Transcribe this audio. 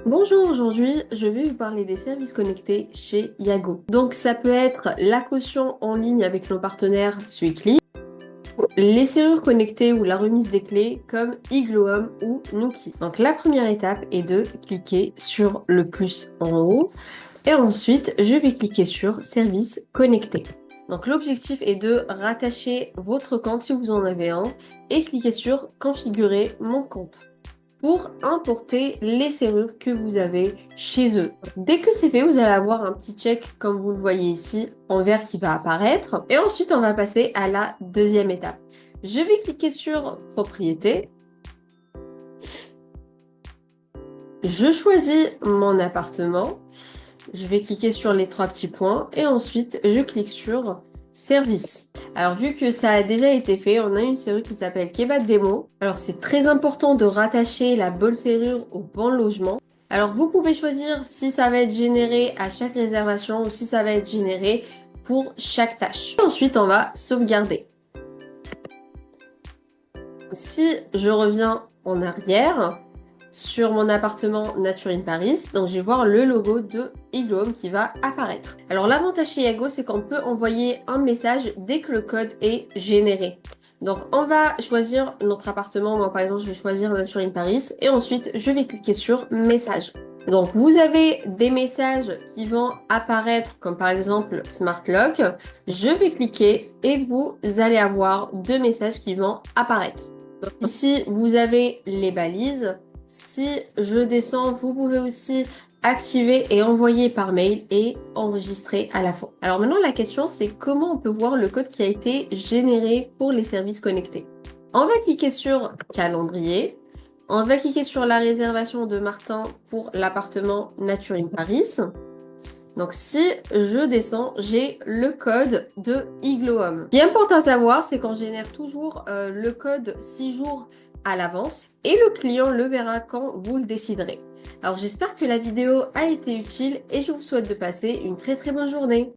Bonjour, aujourd'hui je vais vous parler des services connectés chez Yago. Donc ça peut être la caution en ligne avec nos partenaires Suicli, les serrures connectées ou la remise des clés comme Igloom ou Nuki. Donc la première étape est de cliquer sur le plus en haut et ensuite je vais cliquer sur services connectés. Donc l'objectif est de rattacher votre compte si vous en avez un et cliquer sur configurer mon compte pour importer les serrures que vous avez chez eux. Dès que c'est fait, vous allez avoir un petit check comme vous le voyez ici en vert qui va apparaître. Et ensuite, on va passer à la deuxième étape. Je vais cliquer sur propriété. Je choisis mon appartement. Je vais cliquer sur les trois petits points et ensuite je clique sur service. Alors vu que ça a déjà été fait, on a une serrure qui s'appelle Kebab Demo. Alors c'est très important de rattacher la bonne serrure au bon logement. Alors vous pouvez choisir si ça va être généré à chaque réservation ou si ça va être généré pour chaque tâche. Et ensuite on va sauvegarder. Si je reviens en arrière, sur mon appartement Nature in Paris, donc je vais voir le logo de Igloom qui va apparaître. Alors l'avantage chez Yago, c'est qu'on peut envoyer un message dès que le code est généré. Donc on va choisir notre appartement, moi par exemple je vais choisir Nature in Paris et ensuite je vais cliquer sur message. Donc vous avez des messages qui vont apparaître comme par exemple Smart Lock. Je vais cliquer et vous allez avoir deux messages qui vont apparaître. Donc, ici vous avez les balises. Si je descends, vous pouvez aussi activer et envoyer par mail et enregistrer à la fin. Alors maintenant, la question, c'est comment on peut voir le code qui a été généré pour les services connectés. On va cliquer sur calendrier. On va cliquer sur la réservation de Martin pour l'appartement Nature in Paris. Donc si je descends, j'ai le code de Igloom. Ce qui est important à savoir, c'est qu'on génère toujours le code 6 jours à l'avance et le client le verra quand vous le déciderez. Alors j'espère que la vidéo a été utile et je vous souhaite de passer une très très bonne journée.